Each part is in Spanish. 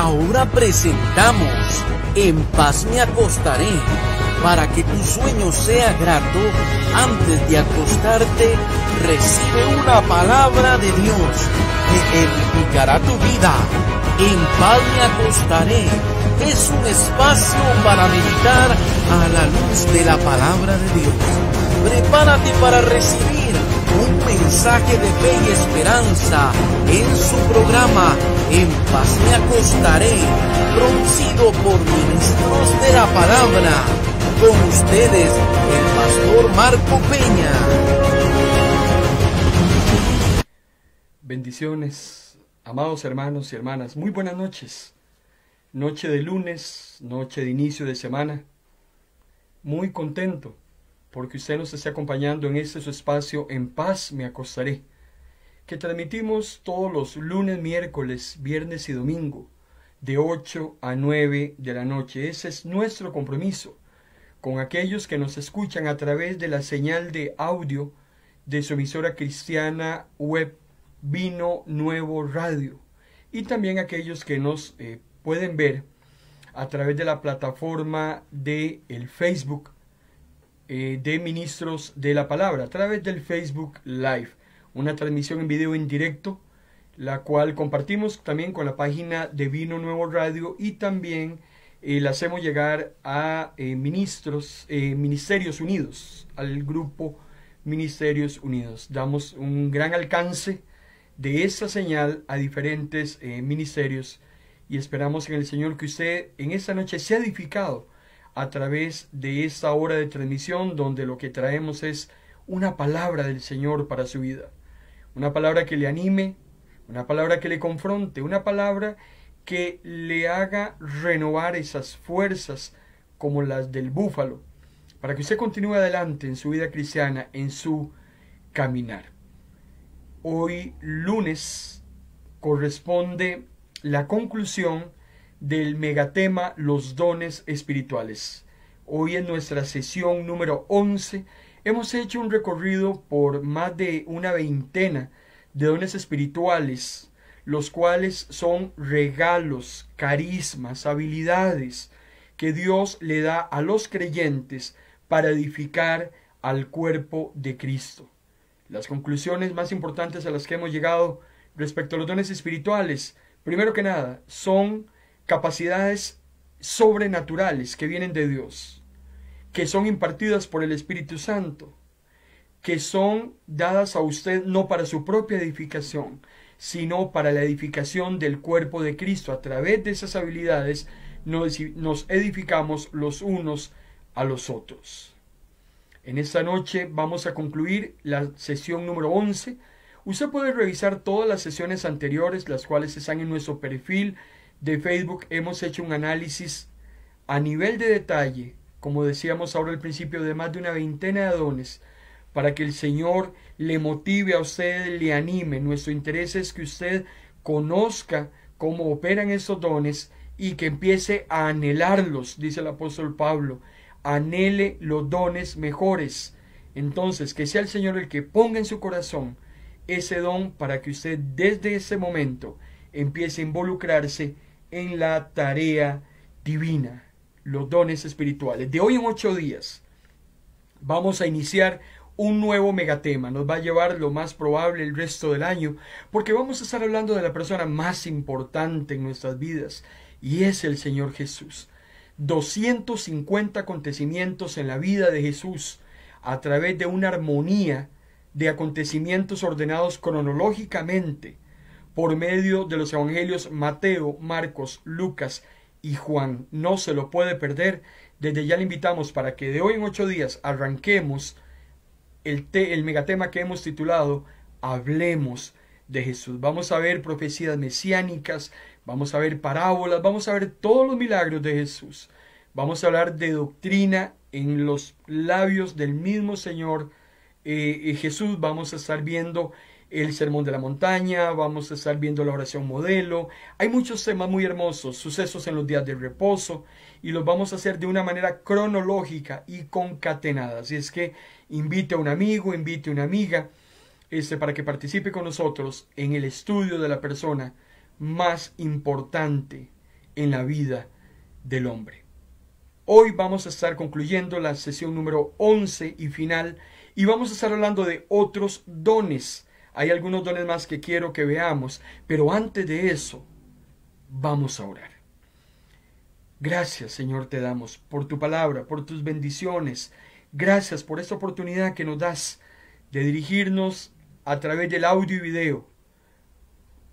Ahora presentamos En paz me acostaré. Para que tu sueño sea grato, antes de acostarte, recibe una palabra de Dios que edificará tu vida. En paz me acostaré es un espacio para meditar a la luz de la palabra de Dios. Prepárate para recibir un mensaje de fe y esperanza en su programa En paz me acostaré, producido por ministros de la palabra. Con ustedes, el pastor Marco Peña. Bendiciones, amados hermanos y hermanas. Muy buenas noches. Noche de lunes, noche de inicio de semana. Muy contento porque usted nos esté acompañando en este su espacio En paz me acostaré, que transmitimos todos los lunes, miércoles, viernes y domingo, de 8 a 9 de la noche. Ese es nuestro compromiso con aquellos que nos escuchan a través de la señal de audio de su emisora cristiana web Vino Nuevo Radio, y también aquellos que nos pueden ver a través de la plataforma de el Facebook de Ministros de la Palabra, a través del Facebook Live, una transmisión en video en directo, la cual compartimos también con la página de Vino Nuevo Radio, y también la hacemos llegar a Ministerios Unidos, al grupo Ministerios Unidos. Damos un gran alcance de esta señal a diferentes ministerios, y esperamos en el Señor que usted en esta noche sea edificado a través de esta hora de transmisión, donde lo que traemos es una palabra del Señor para su vida. Una palabra que le anime, una palabra que le confronte, una palabra que le haga renovar esas fuerzas como las del búfalo, para que usted continúe adelante en su vida cristiana, en su caminar. Hoy lunes corresponde la conclusión del megatema Los dones espirituales. Hoy en nuestra sesión número 11 hemos hecho un recorrido por más de una veintena de dones espirituales, los cuales son regalos, carismas, habilidades que Dios le da a los creyentes para edificar al cuerpo de Cristo. Las conclusiones más importantes a las que hemos llegado respecto a los dones espirituales, primero que nada, son capacidades sobrenaturales que vienen de Dios, que son impartidas por el Espíritu Santo, que son dadas a usted no para su propia edificación, sino para la edificación del cuerpo de Cristo. A través de esas habilidades nos edificamos los unos a los otros. En esta noche vamos a concluir la sesión número 11. Usted puede revisar todas las sesiones anteriores, las cuales están en nuestro perfil de Facebook. Hemos hecho un análisis a nivel de detalle, como decíamos ahora al principio, de más de una veintena de dones, para que el Señor le motive a usted, le anime. Nuestro interés es que usted conozca cómo operan esos dones y que empiece a anhelarlos, dice el apóstol Pablo. Anhele los dones mejores. Entonces, que sea el Señor el que ponga en su corazón ese don, para que usted desde ese momento empiece a involucrarse en la tarea divina, los dones espirituales. De hoy en 8 días vamos a iniciar un nuevo megatema. Nos va a llevar lo más probable el resto del año, porque vamos a estar hablando de la persona más importante en nuestras vidas, y es el Señor Jesús. 250 acontecimientos en la vida de Jesús, a través de una armonía de acontecimientos ordenados cronológicamente por medio de los evangelios Mateo, Marcos, Lucas y Juan. No se lo puede perder. Desde ya le invitamos para que de hoy en 8 días arranquemos el megatema que hemos titulado Hablemos de Jesús. Vamos a ver profecías mesiánicas, vamos a ver parábolas, vamos a ver todos los milagros de Jesús. Vamos a hablar de doctrina en los labios del mismo Señor Jesús. Vamos a estar viendo el sermón de la montaña, vamos a estar viendo la oración modelo. Hay muchos temas muy hermosos, sucesos en los días de reposo, y los vamos a hacer de una manera cronológica y concatenada. Así es que invite a un amigo, invite a una amiga, para que participe con nosotros en el estudio de la persona más importante en la vida del hombre. Hoy vamos a estar concluyendo la sesión número 11 y final, y vamos a estar hablando de otros dones. Hay algunos dones más que quiero que veamos, pero antes de eso, vamos a orar. Gracias, Señor, te damos por tu palabra, por tus bendiciones. Gracias por esta oportunidad que nos das de dirigirnos a través del audio y video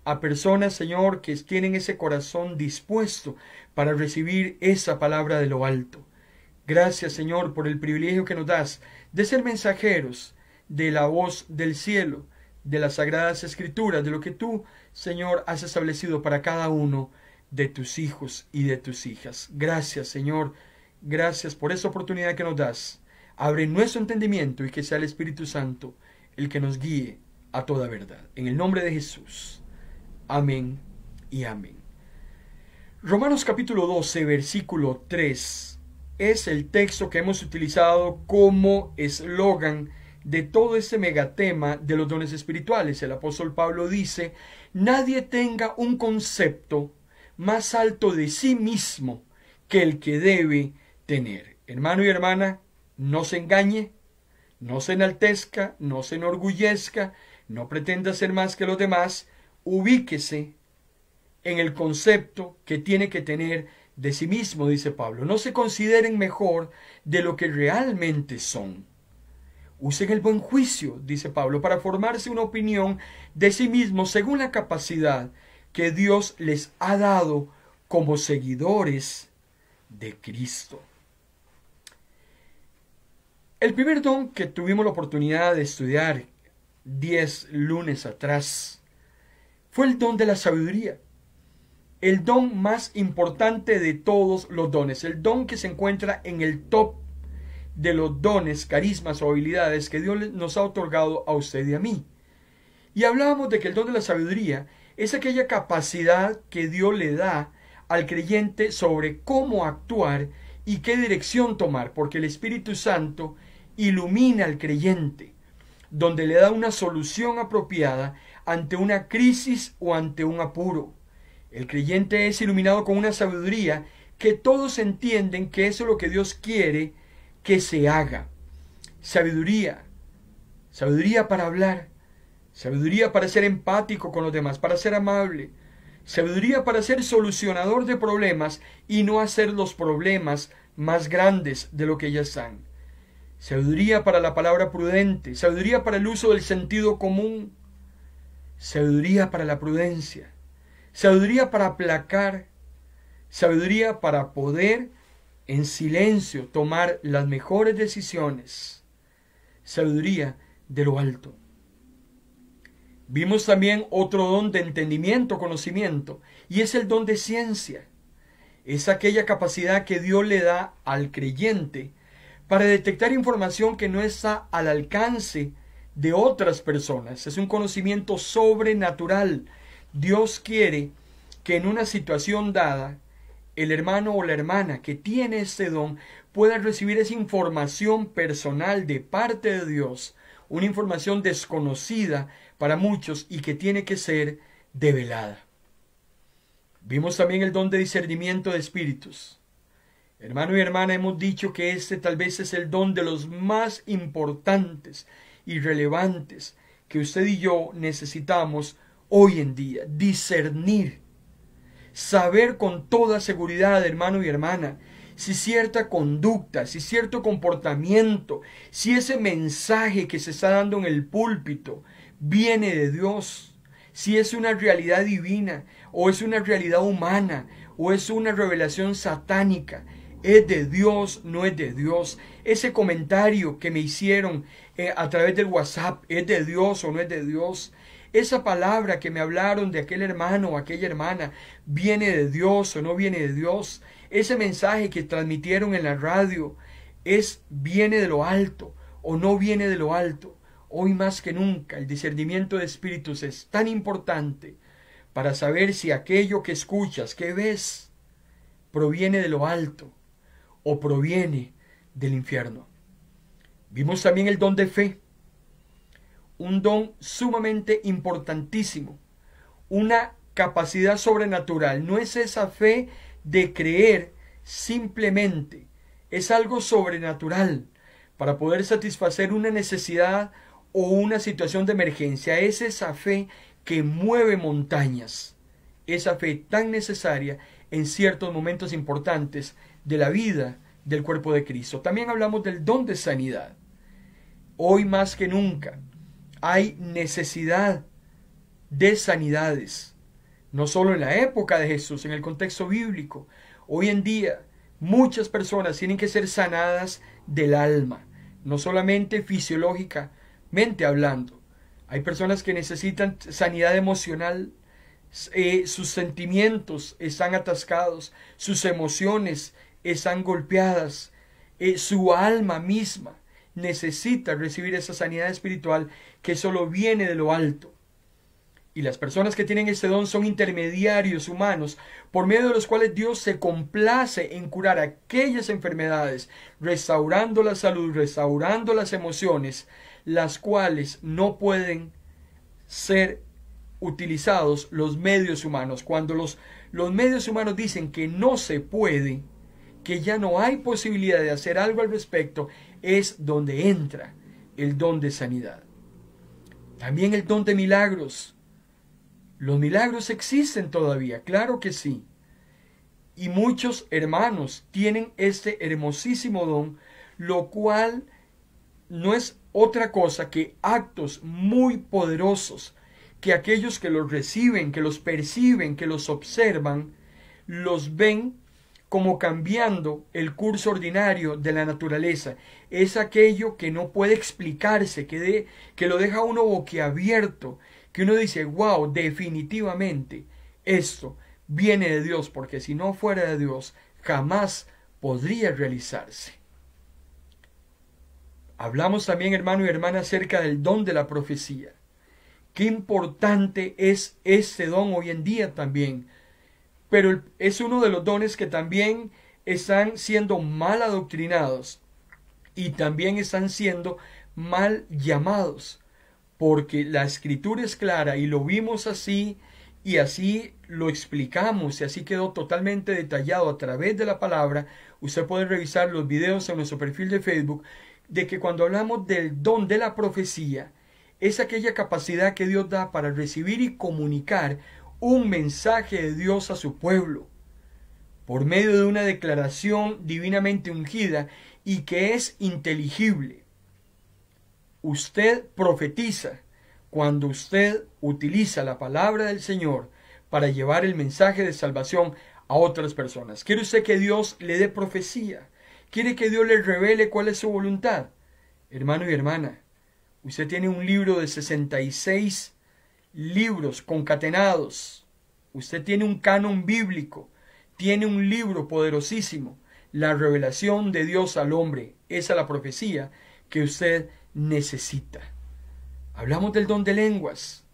a personas, Señor, que tienen ese corazón dispuesto para recibir esa palabra de lo alto. Gracias, Señor, por el privilegio que nos das de ser mensajeros de la voz del cielo, de las sagradas escrituras, de lo que tú, Señor, has establecido para cada uno de tus hijos y de tus hijas. Gracias, Señor, gracias por esta oportunidad que nos das. Abre nuestro entendimiento y que sea el Espíritu Santo el que nos guíe a toda verdad. En el nombre de Jesús. Amén y amén. Romanos capítulo 12, versículo 3 es el texto que hemos utilizado como eslogan de todo este megatema de los dones espirituales. El apóstol Pablo dice: nadie tenga un concepto más alto de sí mismo que el que debe tener. Hermano y hermana, no se engañe, no se enaltezca, no se enorgullezca, no pretenda ser más que los demás. Ubíquese en el concepto que tiene que tener de sí mismo, dice Pablo. No se consideren mejor de lo que realmente son. Usen el buen juicio, dice Pablo, para formarse una opinión de sí mismo según la capacidad que Dios les ha dado como seguidores de Cristo. El primer don que tuvimos la oportunidad de estudiar 10 lunes atrás fue el don de la sabiduría. El don más importante de todos los dones. El don que se encuentra en el top de los dones, carismas o habilidades que Dios nos ha otorgado a usted y a mí. Y hablábamos de que el don de la sabiduría es aquella capacidad que Dios le da al creyente sobre cómo actuar y qué dirección tomar, porque el Espíritu Santo ilumina al creyente, donde le da una solución apropiada ante una crisis o ante un apuro. El creyente es iluminado con una sabiduría que todos entienden que eso es lo que Dios quiere que se haga. Sabiduría para hablar, sabiduría para ser empático con los demás, para ser amable, sabiduría para ser solucionador de problemas y no hacer los problemas más grandes de lo que ya están. Sabiduría para la palabra prudente, sabiduría para el uso del sentido común, sabiduría para la prudencia, sabiduría para aplacar, sabiduría para poder en silencio tomar las mejores decisiones, sabiduría de lo alto. Vimos también otro don de entendimiento, conocimiento, y es el don de ciencia. Es aquella capacidad que Dios le da al creyente para detectar información que no está al alcance de otras personas. Es un conocimiento sobrenatural. Dios quiere que en una situación dada, el hermano o la hermana que tiene este don pueda recibir esa información personal de parte de Dios, una información desconocida para muchos y que tiene que ser develada. Vimos también el don de discernimiento de espíritus. Hermano y hermana, hemos dicho que este tal vez es el don de los más importantes y relevantes que usted y yo necesitamos hoy en día. Discernir, saber con toda seguridad, hermano y hermana, si cierta conducta, si cierto comportamiento, si ese mensaje que se está dando en el púlpito viene de Dios, si es una realidad divina o es una realidad humana o es una revelación satánica. ¿Es de Dios? ¿No es de Dios? Ese comentario que me hicieron a través del WhatsApp, ¿es de Dios o no es de Dios? Esa palabra que me hablaron de aquel hermano o aquella hermana, ¿viene de Dios o no viene de Dios? Ese mensaje que transmitieron en la radio, ¿viene de lo alto o no viene de lo alto? Hoy más que nunca el discernimiento de espíritus es tan importante para saber si aquello que escuchas, que ves, proviene de lo alto o proviene del infierno. Vimos también el don de fe, un don sumamente importantísimo, una capacidad sobrenatural. No es esa fe de creer simplemente. Es algo sobrenatural para poder satisfacer una necesidad o una situación de emergencia. Es esa fe que mueve montañas, esa fe tan necesaria en ciertos momentos importantes de la vida del cuerpo de Cristo. También hablamos del don de sanidad. Hoy más que nunca hay necesidad de sanidades, no solo en la época de Jesús, en el contexto bíblico. Hoy en día muchas personas tienen que ser sanadas del alma, no solamente fisiológicamente hablando. Hay personas que necesitan sanidad emocional. Sus sentimientos están atascados, sus emociones están golpeadas, su alma misma necesita recibir esa sanidad espiritual que solo viene de lo alto. Y las personas que tienen ese don son intermediarios humanos por medio de los cuales Dios se complace en curar aquellas enfermedades, restaurando la salud, restaurando las emociones, las cuales no pueden ser utilizados los medios humanos. Cuando los medios humanos dicen que no se puede, que ya no hay posibilidad de hacer algo al respecto, es donde entra el don de sanidad. También el don de milagros. Los milagros existen todavía, claro que sí. Y muchos hermanos tienen este hermosísimo don, lo cual no es otra cosa que actos muy poderosos que aquellos que los reciben, que los perciben, que los observan, los ven como cambiando el curso ordinario de la naturaleza. Es aquello que no puede explicarse, que lo deja uno boquiabierto, que uno dice, wow, definitivamente esto viene de Dios, porque si no fuera de Dios, jamás podría realizarse. Hablamos también, hermano y hermana, acerca del don de la profecía. Qué importante es este don hoy en día también. Pero es uno de los dones que también están siendo mal adoctrinados y también están siendo mal llamados. Porque la escritura es clara y lo vimos así y así lo explicamos y así quedó totalmente detallado a través de la palabra. Usted puede revisar los videos en nuestro perfil de Facebook, de que cuando hablamos del don de la profecía, es aquella capacidad que Dios da para recibir y comunicar un mensaje de Dios a su pueblo, por medio de una declaración divinamente ungida y que es inteligible. Usted profetiza cuando usted utiliza la palabra del Señor para llevar el mensaje de salvación a otras personas. ¿Quiere usted que Dios le dé profecía? ¿Quiere que Dios le revele cuál es su voluntad? Hermano y hermana, usted tiene un libro de 66 libros concatenados. Usted tiene un canon bíblico. Tiene un libro poderosísimo. La revelación de Dios al hombre. Esa es la profecía que usted necesita. Hablamos del don de lenguas.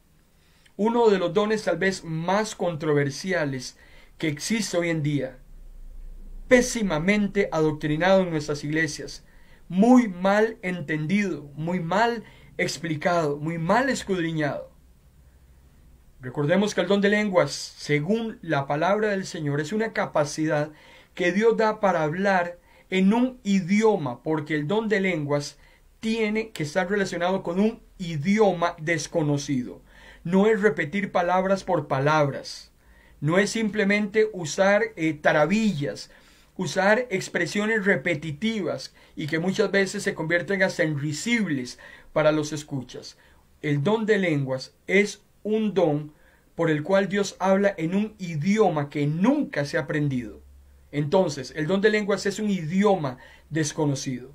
Uno de los dones tal vez más controversiales que existe hoy en día. Pésimamente adoctrinado en nuestras iglesias. Muy mal entendido. Muy mal explicado. Muy mal escudriñado. Recordemos que el don de lenguas, según la palabra del Señor, es una capacidad que Dios da para hablar en un idioma, porque el don de lenguas tiene que estar relacionado con un idioma desconocido. No es repetir palabras por palabras. No es simplemente usar tarabillas, usar expresiones repetitivas y que muchas veces se convierten hasta en risibles para los escuchas. El don de lenguas es un don por el cual Dios habla en un idioma que nunca se ha aprendido. Entonces, el don de lenguas es un idioma desconocido,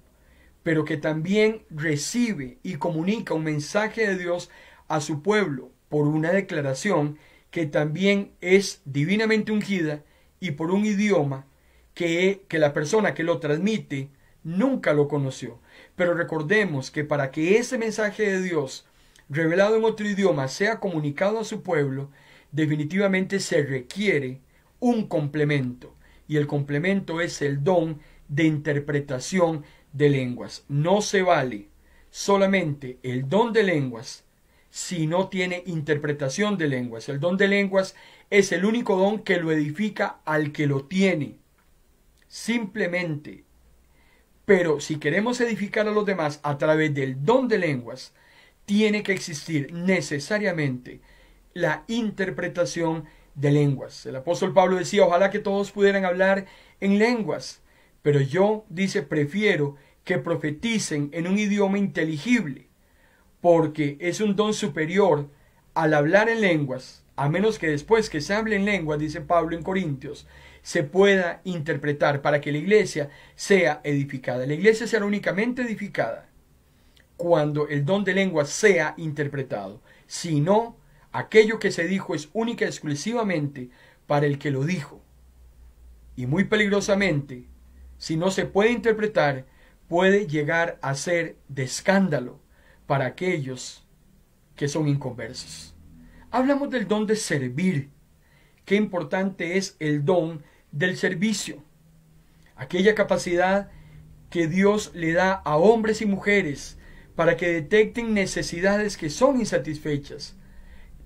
pero que también recibe y comunica un mensaje de Dios a su pueblo por una declaración que también es divinamente ungida y por un idioma que la persona que lo transmite nunca lo conoció. Pero recordemos que para que ese mensaje de Dios revelado en otro idioma sea comunicado a su pueblo, definitivamente se requiere un complemento. Y el complemento es el don de interpretación de lenguas. No se vale solamente el don de lenguas si no tiene interpretación de lenguas. El don de lenguas es el único don que lo edifica al que lo tiene. Simplemente. Pero si queremos edificar a los demás a través del don de lenguas, tiene que existir necesariamente la interpretación de lenguas. El apóstol Pablo decía, ojalá que todos pudieran hablar en lenguas, pero yo, dice, prefiero que profeticen en un idioma inteligible, porque es un don superior al hablar en lenguas, a menos que después que se hable en lenguas, dice Pablo en Corintios, se pueda interpretar para que la iglesia sea edificada. La iglesia será únicamente edificada cuando el don de lenguas sea interpretado. Si no, aquello que se dijo es única y exclusivamente para el que lo dijo. Y muy peligrosamente, si no se puede interpretar, puede llegar a ser de escándalo para aquellos que son inconversos. Hablamos del don de servir. Qué importante es el don del servicio. Aquella capacidad que Dios le da a hombres y mujeres para que detecten necesidades que son insatisfechas,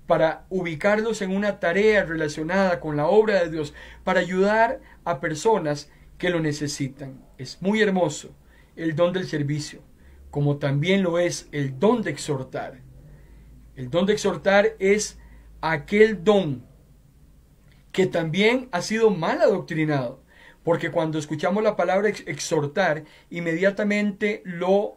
para ubicarlos en una tarea relacionada con la obra de Dios, para ayudar a personas que lo necesitan. Es muy hermoso el don del servicio, como también lo es el don de exhortar. El don de exhortar es aquel don que también ha sido mal adoctrinado, porque cuando escuchamos la palabra exhortar, inmediatamente lo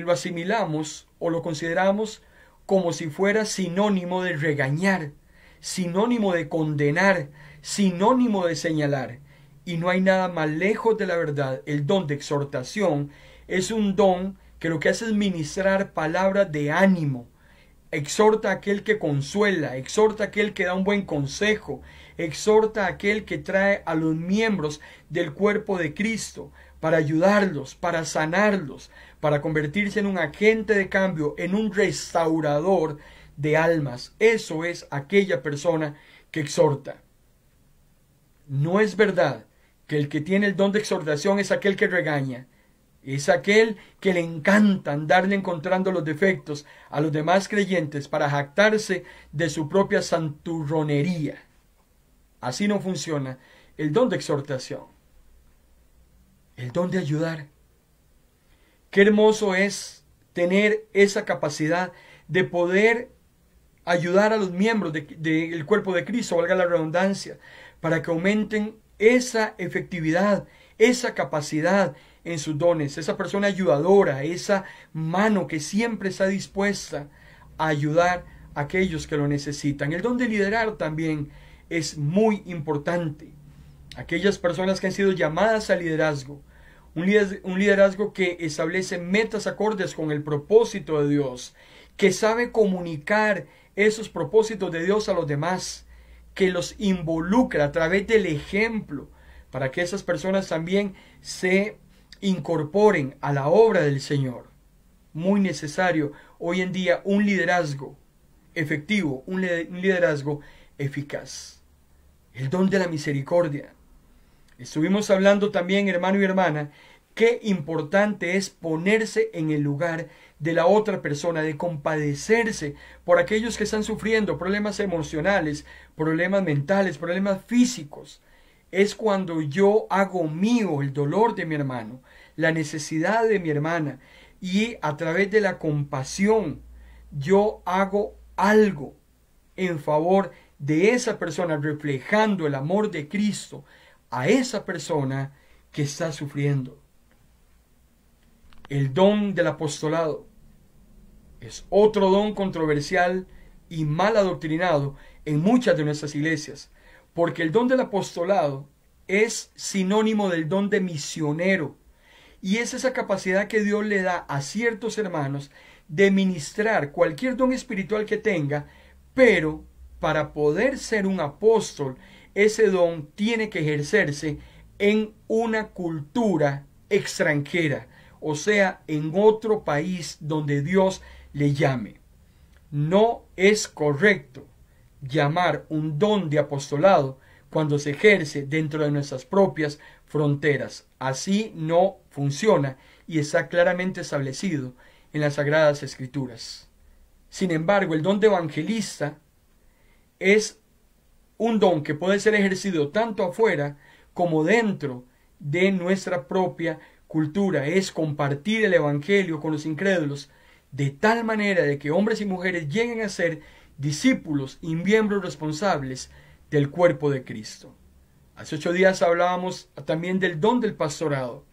asimilamos o lo consideramos como si fuera sinónimo de regañar, sinónimo de condenar, sinónimo de señalar. Y no hay nada más lejos de la verdad. El don de exhortación es un don que lo que hace es ministrar palabras de ánimo. Exhorta a aquel que consuela, exhorta a aquel que da un buen consejo, exhorta a aquel que trae a los miembros del cuerpo de Cristo para ayudarlos, para sanarlos, para convertirse en un agente de cambio, en un restaurador de almas. Eso es aquella persona que exhorta. No es verdad que el que tiene el don de exhortación es aquel que regaña. Es aquel que le encanta andarle encontrando los defectos a los demás creyentes para jactarse de su propia santurronería. Así no funciona el don de exhortación. El don de ayudar. Qué hermoso es tener esa capacidad de poder ayudar a los miembros del cuerpo de Cristo, valga la redundancia, para que aumenten esa efectividad, esa capacidad en sus dones, esa persona ayudadora, esa mano que siempre está dispuesta a ayudar a aquellos que lo necesitan. El don de liderar también es muy importante. Aquellas personas que han sido llamadas al liderazgo, un liderazgo que establece metas acordes con el propósito de Dios, que sabe comunicar esos propósitos de Dios a los demás, que los involucra a través del ejemplo, para que esas personas también se incorporen a la obra del Señor. Muy necesario hoy en día un liderazgo efectivo, un liderazgo eficaz. El don de la misericordia. Estuvimos hablando también, hermano y hermana, qué importante es ponerse en el lugar de la otra persona, de compadecerse por aquellos que están sufriendo problemas emocionales, problemas mentales, problemas físicos. Es cuando yo hago mío el dolor de mi hermano, la necesidad de mi hermana, y a través de la compasión yo hago algo en favor de esa persona, reflejando el amor de Cristo a esa persona que está sufriendo. El don del apostolado es otro don controversial y mal adoctrinado en muchas de nuestras iglesias, porque el don del apostolado es sinónimo del don de misionero, y es esa capacidad que Dios le da a ciertos hermanos de ministrar cualquier don espiritual que tenga, pero para poder ser un apóstol, ese don tiene que ejercerse en una cultura extranjera, o sea, en otro país donde Dios le llame. No es correcto llamar un don de apostolado cuando se ejerce dentro de nuestras propias fronteras. Así no funciona y está claramente establecido en las Sagradas Escrituras. Sin embargo, el don de evangelista es un don que puede ser ejercido tanto afuera como dentro de nuestra propia cultura. Es compartir el evangelio con los incrédulos de tal manera de que hombres y mujeres lleguen a ser discípulos y miembros responsables del cuerpo de Cristo. Hace 8 días hablábamos también del don del pastorado.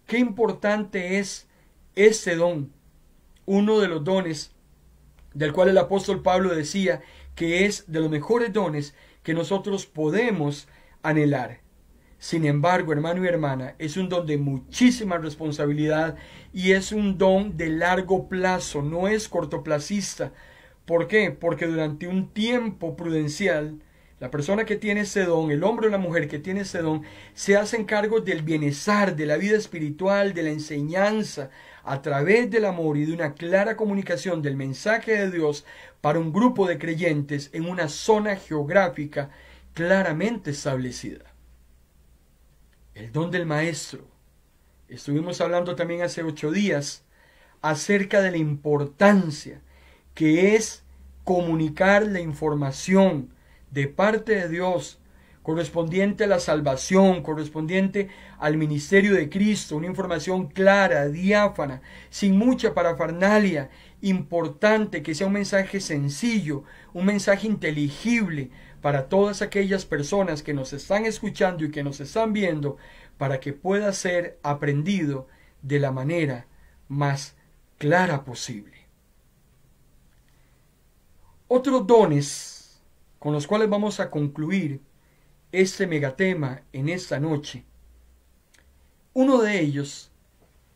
Qué importante es este don, uno de los dones del cual el apóstol Pablo decía que es de los mejores dones que nosotros podemos anhelar. Sin embargo, hermano y hermana, es un don de muchísima responsabilidad y es un don de largo plazo, no es cortoplacista. ¿Por qué? Porque durante un tiempo prudencial, la persona que tiene ese don, el hombre o la mujer que tiene ese don, se hacen cargo del bienestar, de la vida espiritual, de la enseñanza, a través del amor y de una clara comunicación del mensaje de Dios para un grupo de creyentes en una zona geográfica claramente establecida. El don del maestro. Estuvimos hablando también hace 8 días acerca de la importancia que es comunicar la información de parte de Dios correspondiente a la salvación, correspondiente al ministerio de Cristo, una información clara, diáfana, sin mucha parafernalia, importante, que sea un mensaje sencillo, un mensaje inteligible para todas aquellas personas que nos están escuchando y que nos están viendo, para que pueda ser aprendido de la manera más clara posible. Otros dones con los cuales vamos a concluir este megatema en esta noche. Uno de ellos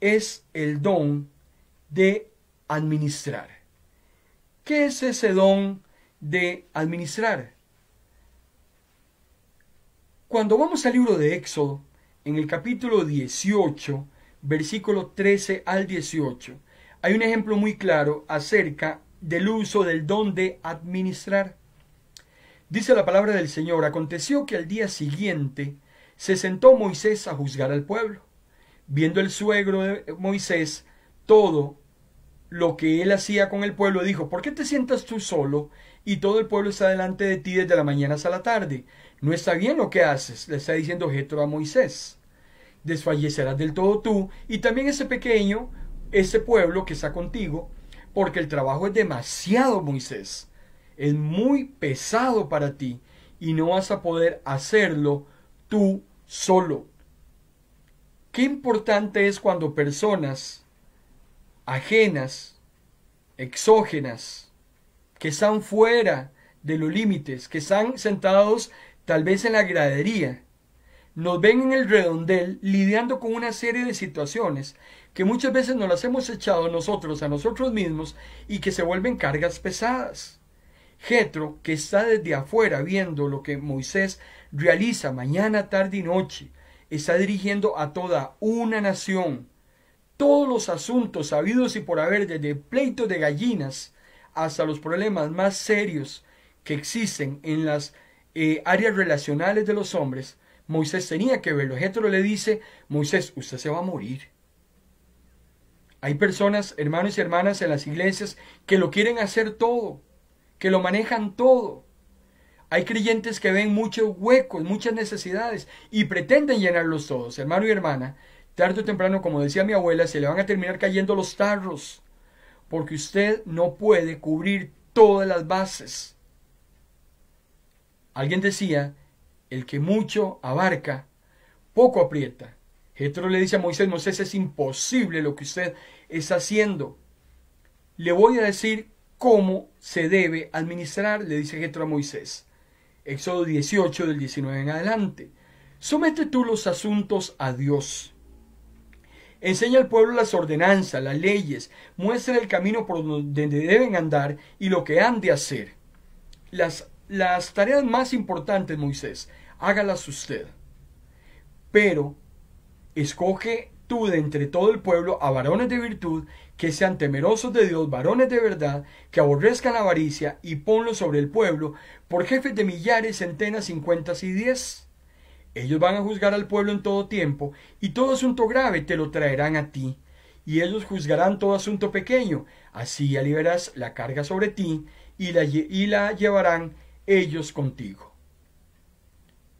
es el don de administrar. ¿Qué es ese don de administrar? Cuando vamos al libro de Éxodo, en el capítulo 18, versículo 13 al 18, hay un ejemplo muy claro acerca del uso del don de administrar. Dice la palabra del Señor: aconteció que al día siguiente se sentó Moisés a juzgar al pueblo. Viendo el suegro de Moisés todo lo que él hacía con el pueblo, dijo: ¿por qué te sientas tú solo y todo el pueblo está delante de ti desde la mañana hasta la tarde? No está bien lo que haces, le está diciendo Jetro a Moisés. Desfallecerás del todo tú y también ese pequeño, ese pueblo que está contigo, porque el trabajo es demasiado, Moisés. Es muy pesado para ti y no vas a poder hacerlo tú solo. Qué importante es cuando personas ajenas, exógenas, que están fuera de los límites, que están sentados tal vez en la gradería, nos ven en el redondel lidiando con una serie de situaciones que muchas veces nos las hemos echado nosotros a nosotros mismos y que se vuelven cargas pesadas. Jetro, que está desde afuera viendo lo que Moisés realiza mañana, tarde y noche, está dirigiendo a toda una nación. Todos los asuntos habidos y por haber, desde pleitos de gallinas hasta los problemas más serios que existen en las áreas relacionales de los hombres, Moisés tenía que verlo. Jetro le dice: Moisés, usted se va a morir. Hay personas, hermanos y hermanas, en las iglesias que lo quieren hacer todo, que lo manejan todo. Hay creyentes que ven muchos huecos, muchas necesidades y pretenden llenarlos todos. Hermano y hermana, tarde o temprano, como decía mi abuela, se le van a terminar cayendo los tarros, porque usted no puede cubrir todas las bases. Alguien decía: el que mucho abarca, poco aprieta. Jetro le dice a Moisés: Moisés, es imposible lo que usted está haciendo. Le voy a decir cómo se debe administrar, le dice Jetro a Moisés. Éxodo 18, del 19 en adelante. Somete tú los asuntos a Dios. Enseña al pueblo las ordenanzas, las leyes, muestra el camino por donde deben andar y lo que han de hacer. Las tareas más importantes, Moisés, hágalas usted. Pero escoge tú de entre todo el pueblo a varones de virtud, que sean temerosos de Dios, varones de verdad, que aborrezcan la avaricia, y ponlos sobre el pueblo por jefes de millares, centenas, 50 y 10. Ellos van a juzgar al pueblo en todo tiempo, y todo asunto grave te lo traerán a ti, y ellos juzgarán todo asunto pequeño. Así aliviarás la carga sobre ti, y la llevarán ellos contigo.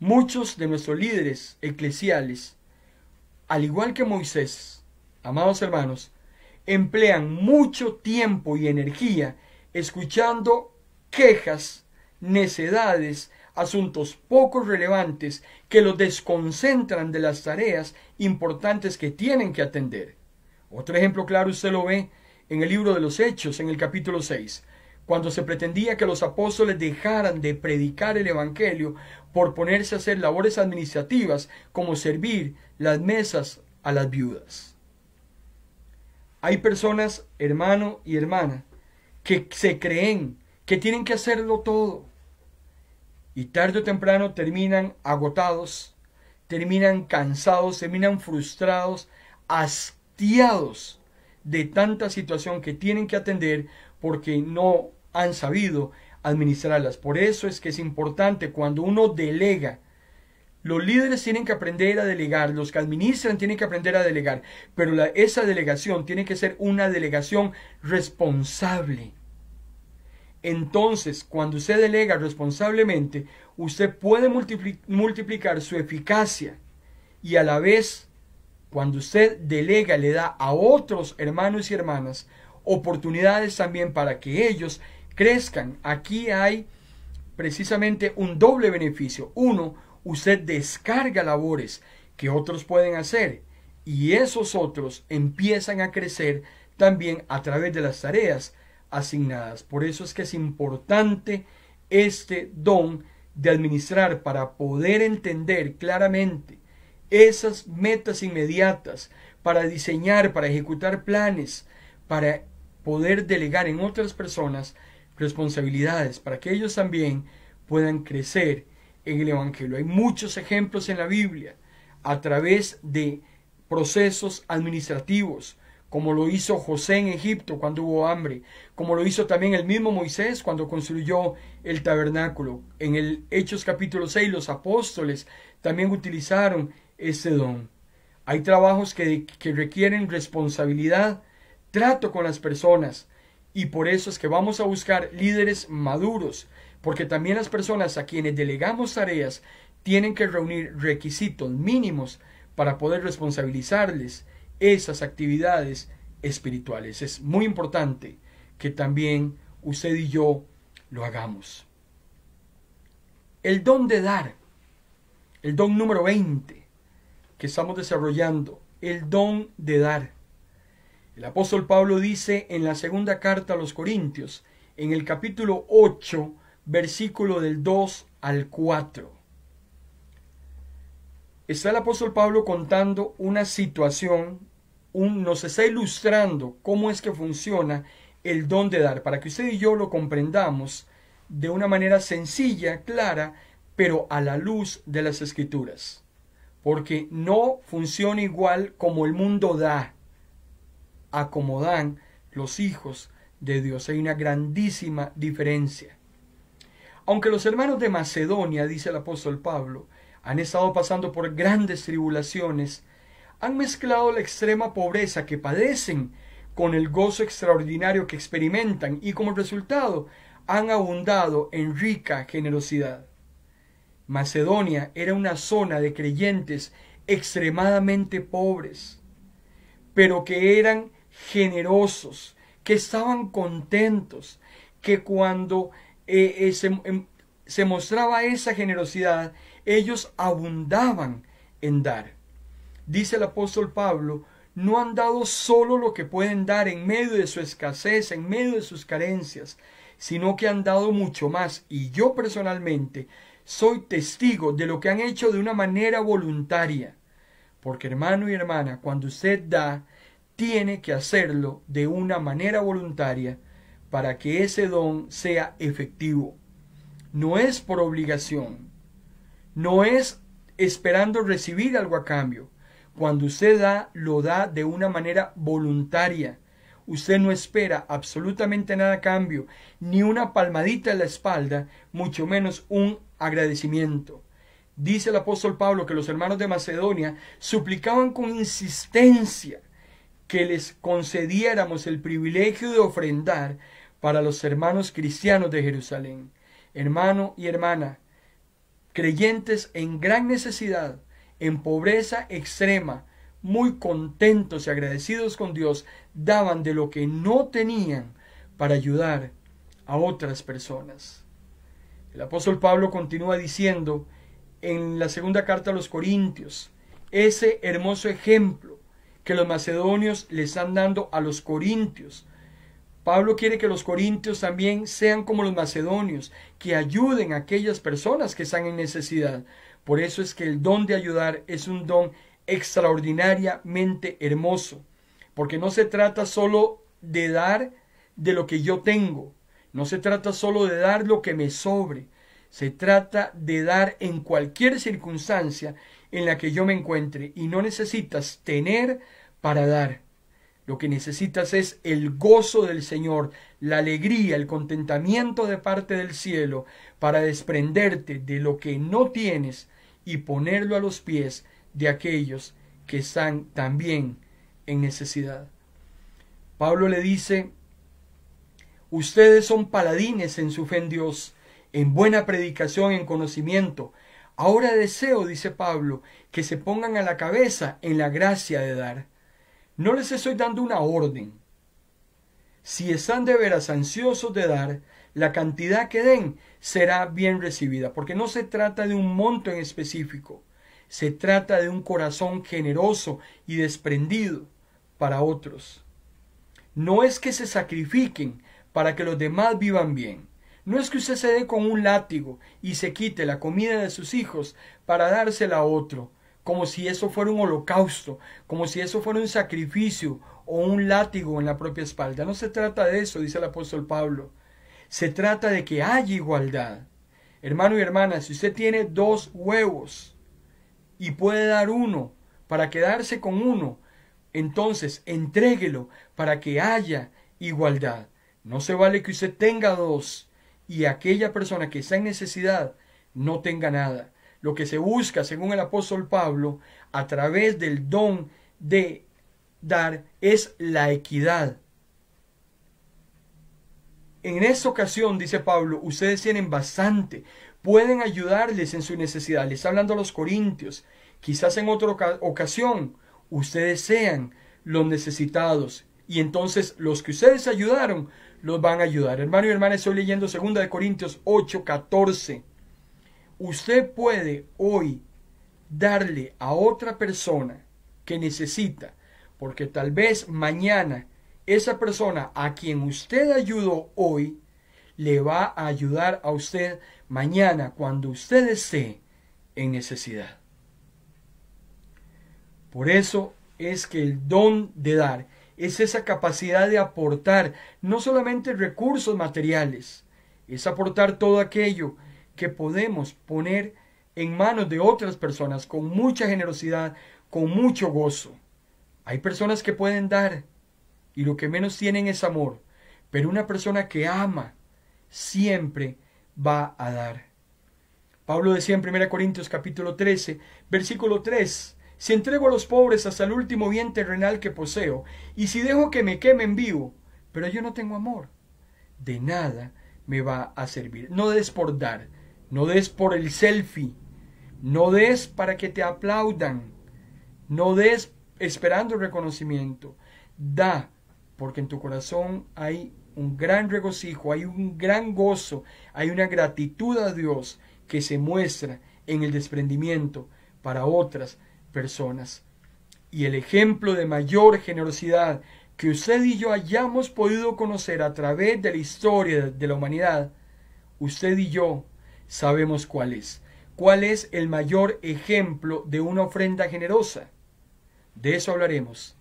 Muchos de nuestros líderes eclesiales, al igual que Moisés, amados hermanos, emplean mucho tiempo y energía escuchando quejas, necedades, asuntos poco relevantes que los desconcentran de las tareas importantes que tienen que atender. Otro ejemplo claro usted lo ve en el libro de los Hechos, en el capítulo 6, cuando se pretendía que los apóstoles dejaran de predicar el evangelio por ponerse a hacer labores administrativas como servir las mesas a las viudas. Hay personas, hermano y hermana, que se creen que tienen que hacerlo todo y tarde o temprano terminan agotados, terminan cansados, terminan frustrados, hastiados de tanta situación que tienen que atender porque no han sabido administrarlas. Por eso es que es importante cuando uno delega. Los líderes tienen que aprender a delegar, los que administran tienen que aprender a delegar, pero esa delegación tiene que ser una delegación responsable. Entonces, cuando usted delega responsablemente, usted puede multiplicar su eficacia y a la vez, cuando usted delega, le da a otros hermanos y hermanas oportunidades también para que ellos crezcan. Aquí hay precisamente un doble beneficio. Uno, usted descarga labores que otros pueden hacer y esos otros empiezan a crecer también a través de las tareas asignadas. Por eso es que es importante este don de administrar para poder entender claramente esas metas inmediatas, para diseñar, para ejecutar planes, para poder delegar en otras personas responsabilidades, para que ellos también puedan crecer en el Evangelio. Hay muchos ejemplos en la Biblia a través de procesos administrativos, como lo hizo José en Egipto cuando hubo hambre, como lo hizo también el mismo Moisés cuando construyó el tabernáculo. En el Hechos capítulo 6 los apóstoles también utilizaron este don. Hay trabajos que requieren responsabilidad, trato con las personas, y por eso es que vamos a buscar líderes maduros, porque también las personas a quienes delegamos tareas tienen que reunir requisitos mínimos para poder responsabilizarles esas actividades espirituales. Es muy importante que también usted y yo lo hagamos. El don de dar, el don número 20 que estamos desarrollando, el don de dar. El apóstol Pablo dice en la segunda carta a los Corintios, en el capítulo 8, versículo del 2 al 4. Está el apóstol Pablo contando una situación, nos está ilustrando cómo es que funciona el don de dar, para que usted y yo lo comprendamos de una manera sencilla, clara, pero a la luz de las Escrituras. Porque no funciona igual como el mundo da, a como dan los hijos de Dios. Hay una grandísima diferencia. Aunque los hermanos de Macedonia, dice el apóstol Pablo, han estado pasando por grandes tribulaciones, han mezclado la extrema pobreza que padecen con el gozo extraordinario que experimentan y como resultado han abundado en rica generosidad. Macedonia era una zona de creyentes extremadamente pobres, pero que eran generosos, que estaban contentos, que cuando se mostraba esa generosidad, ellos abundaban en dar. Dice el apóstol Pablo, no han dado solo lo que pueden dar en medio de su escasez, en medio de sus carencias, sino que han dado mucho más. Y yo personalmente soy testigo de lo que han hecho de una manera voluntaria. Porque hermano y hermana, cuando usted da, tiene que hacerlo de una manera voluntaria para que ese don sea efectivo. No es por obligación, no es esperando recibir algo a cambio. Cuando usted da, lo da de una manera voluntaria. Usted no espera absolutamente nada a cambio, ni una palmadita en la espalda, mucho menos un agradecimiento. Dice el apóstol Pablo que los hermanos de Macedonia suplicaban con insistencia que les concediéramos el privilegio de ofrendar para los hermanos cristianos de Jerusalén. Hermano y hermana, creyentes en gran necesidad, en pobreza extrema, muy contentos y agradecidos con Dios, daban de lo que no tenían para ayudar a otras personas. El apóstol Pablo continúa diciendo en la segunda carta a los Corintios, ese hermoso ejemplo que los macedonios le están dando a los corintios. Pablo quiere que los corintios también sean como los macedonios, que ayuden a aquellas personas que están en necesidad. Por eso es que el don de ayudar es un don extraordinariamente hermoso, porque no se trata solo de dar de lo que yo tengo, no se trata solo de dar lo que me sobre, se trata de dar en cualquier circunstancia en la que yo me encuentre, y no necesitas tener para dar. Lo que necesitas es el gozo del Señor, la alegría, el contentamiento de parte del cielo para desprenderte de lo que no tienes y ponerlo a los pies de aquellos que están también en necesidad. Pablo le dice, ustedes son paladines en su fe en Dios, en buena predicación, en conocimiento. Ahora deseo, dice Pablo, que se pongan a la cabeza en la gracia de dar. No les estoy dando una orden. Si están de veras ansiosos de dar, la cantidad que den será bien recibida, porque no se trata de un monto en específico, se trata de un corazón generoso y desprendido para otros. No es que se sacrifiquen para que los demás vivan bien. No es que usted se dé con un látigo y se quite la comida de sus hijos para dársela a otro, como si eso fuera un holocausto, como si eso fuera un sacrificio o un látigo en la propia espalda. No se trata de eso, dice el apóstol Pablo. Se trata de que haya igualdad. Hermano y hermana, si usted tiene 2 huevos y puede dar uno para quedarse con uno, entonces entréguelo para que haya igualdad. No se vale que usted tenga 2 y aquella persona que está en necesidad no tenga nada. Lo que se busca, según el apóstol Pablo, a través del don de dar, es la equidad. En esta ocasión, dice Pablo, ustedes tienen bastante, pueden ayudarles en su necesidad. Les está hablando a los corintios. Quizás en otra ocasión, ustedes sean los necesitados, y entonces los que ustedes ayudaron, los van a ayudar. Hermano y hermana, estoy leyendo 2 Corintios 8:14. Usted puede hoy darle a otra persona que necesita, porque tal vez mañana esa persona a quien usted ayudó hoy le va a ayudar a usted mañana cuando usted esté en necesidad. Por eso es que el don de dar es esa capacidad de aportar no solamente recursos materiales, es aportar todo aquello que podemos poner en manos de otras personas con mucha generosidad, con mucho gozo. Hay personas que pueden dar y lo que menos tienen es amor, pero una persona que ama siempre va a dar. Pablo decía en 1 Corintios capítulo 13, versículo 3, si entrego a los pobres hasta el último bien terrenal que poseo, y si dejo que me quemen vivo, pero yo no tengo amor, de nada me va a servir. No des por dar, no des por el selfie, no des para que te aplaudan, no des esperando reconocimiento. Da, porque en tu corazón hay un gran regocijo, hay un gran gozo, hay una gratitud a Dios que se muestra en el desprendimiento para otras personas. Y el ejemplo de mayor generosidad que usted y yo hayamos podido conocer a través de la historia de la humanidad, usted y yo sabemos cuál es. ¿Cuál es el mayor ejemplo de una ofrenda generosa? De eso hablaremos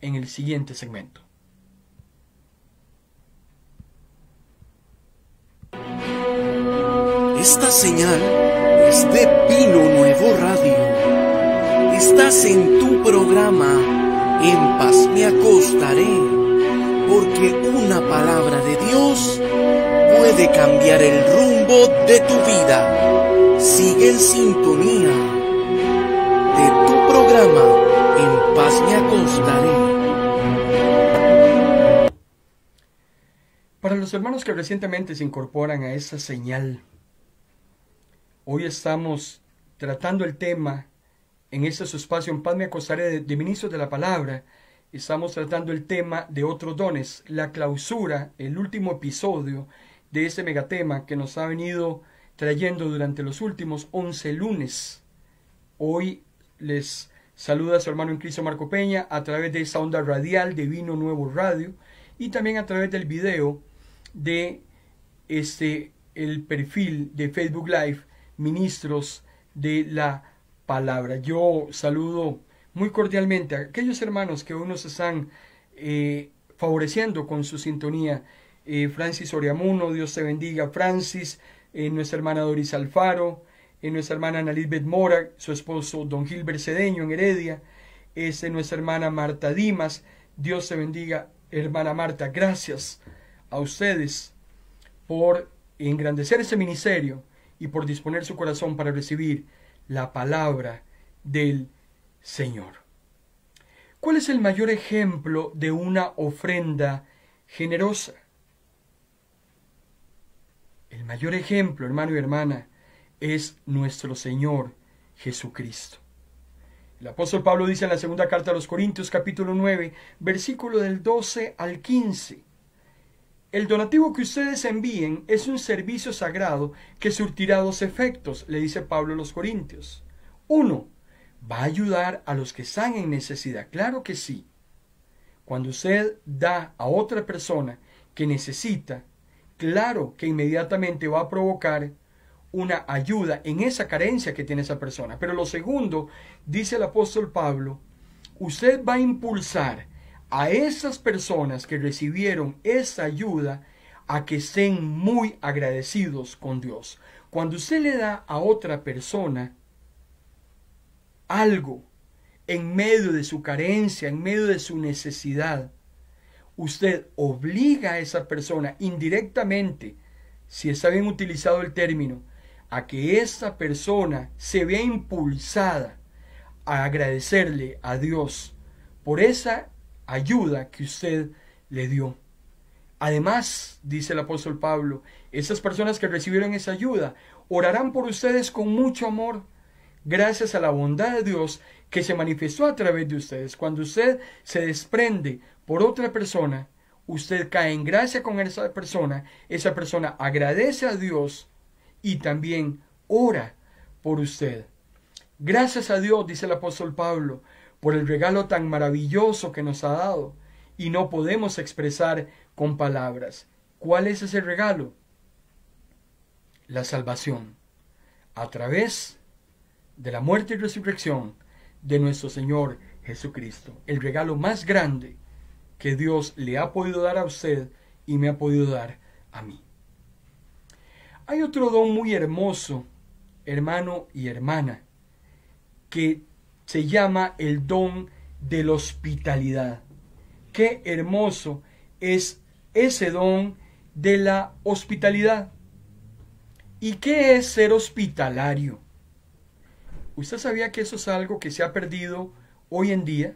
en el siguiente segmento. Esta señal es de Pino Nuevo Radio. Estás en tu programa En Paz Me Acostaré, porque una palabra de Dios puede cambiar el rumbo de tu vida. Sigue en sintonía de tu programa En Paz Me Acostaré. Para los hermanos que recientemente se incorporan a esta señal, Hoy estamos tratando el tema en este su espacio en Paz Me Acostaré de Ministros de la Palabra. Estamos tratando el tema de otros dones, la clausura, el último episodio de este megatema que nos ha venido trayendo durante los últimos 11 lunes. Hoy les saluda su hermano en Cristo Marco Peña a través de esta onda radial de Vino Nuevo Radio y también a través del video de el perfil de Facebook Live Ministros de la Palabra. Yo saludo muy cordialmente a aquellos hermanos que hoy nos están favoreciendo con su sintonía. Francis Oriamuno, Dios te bendiga. Francis, nuestra hermana Doris Alfaro, nuestra hermana Ana Lisbeth Mora, su esposo Don Gilbert Cedeño en Heredia, nuestra hermana Marta Dimas. Dios te bendiga, hermana Marta. Gracias a ustedes por engrandecer este ministerio y por disponer su corazón para recibir la palabra del Señor. ¿Cuál es el mayor ejemplo de una ofrenda generosa? El mayor ejemplo, hermano y hermana, es nuestro Señor Jesucristo. El apóstol Pablo dice en la segunda carta a los Corintios, capítulo 9, versículo del 12 al 15. El donativo que ustedes envíen es un servicio sagrado que surtirá dos efectos, le dice Pablo a los Corintios. 1. Va a ayudar a los que están en necesidad. Claro que sí. Cuando usted da a otra persona que necesita, claro que inmediatamente va a provocar una ayuda en esa carencia que tiene esa persona. Pero lo segundo, dice el apóstol Pablo, usted va a impulsar a esas personas que recibieron esa ayuda a que estén muy agradecidos con Dios. Cuando usted le da a otra persona algo en medio de su carencia, en medio de su necesidad, usted obliga a esa persona indirectamente, si está bien utilizado el término, a que esa persona se vea impulsada a agradecerle a Dios por esa ayuda que usted le dio. Además, dice el apóstol Pablo, esas personas que recibieron esa ayuda orarán por ustedes con mucho amor, gracias a la bondad de Dios que se manifestó a través de ustedes. Cuando usted se desprende por otra persona, usted cae en gracia con esa persona agradece a Dios y también ora por usted. Gracias a Dios, dice el apóstol Pablo, por el regalo tan maravilloso que nos ha dado, y no podemos expresar con palabras. ¿Cuál es ese regalo? La salvación, a través de la muerte y resurrección de nuestro Señor Jesucristo. El regalo más grande que Dios le ha podido dar a usted y me ha podido dar a mí. Hay otro don muy hermoso, hermano y hermana, que se llama el don de la hospitalidad. Qué hermoso es ese don de la hospitalidad. ¿Y qué es ser hospitalario? ¿Usted sabía que eso es algo que se ha perdido hoy en día?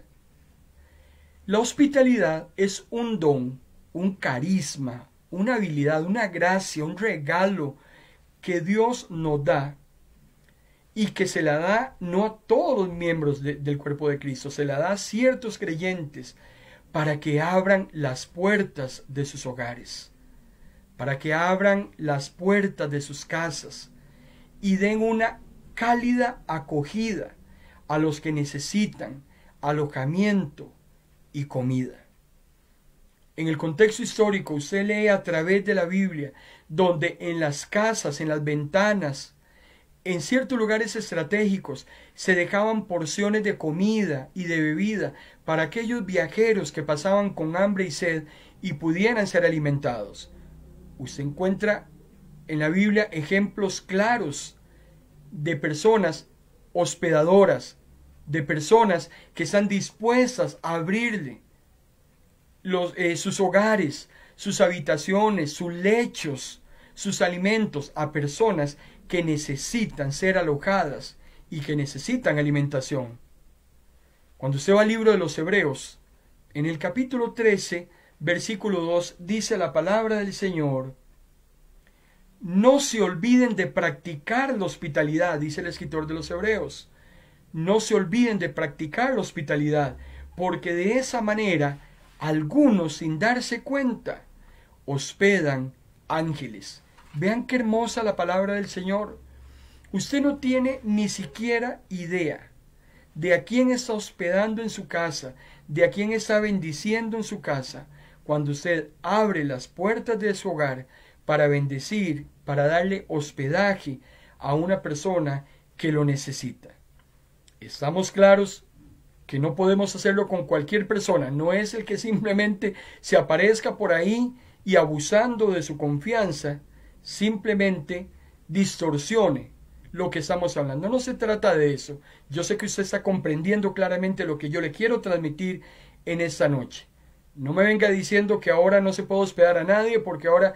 La hospitalidad es un don, un carisma, una habilidad, una gracia, un regalo que Dios nos da y que se la da no a todos los miembros del cuerpo de Cristo, se la da a ciertos creyentes para que abran las puertas de sus hogares, para que abran las puertas de sus casas y den una cálida acogida a los que necesitan alojamiento y comida. En el contexto histórico, usted lee a través de la Biblia, donde en las casas, en las ventanas, en ciertos lugares estratégicos, se dejaban porciones de comida y de bebida para aquellos viajeros que pasaban con hambre y sed y pudieran ser alimentados. Usted encuentra en la Biblia ejemplos claros de personas hospedadoras, de personas que están dispuestas a abrirle sus hogares, sus habitaciones, sus lechos, sus alimentos a personas que necesitan ser alojadas y que necesitan alimentación. Cuando usted va al libro de los Hebreos, en el capítulo 13, versículo 2, dice la palabra del Señor: no se olviden de practicar la hospitalidad, dice el escritor de los Hebreos. No se olviden de practicar la hospitalidad, porque de esa manera algunos, sin darse cuenta, hospedan ángeles. Vean qué hermosa la palabra del Señor. Usted no tiene ni siquiera idea de a quién está hospedando en su casa, de a quién está bendiciendo en su casa, cuando usted abre las puertas de su hogar para bendecir, para darle hospedaje a una persona que lo necesita. Estamos claros que no podemos hacerlo con cualquier persona. No es el que simplemente se aparezca por ahí y, abusando de su confianza, simplemente distorsione lo que estamos hablando. No se trata de eso. Yo sé que usted está comprendiendo claramente lo que yo le quiero transmitir en esta noche. No me venga diciendo que ahora no se puede hospedar a nadie porque ahora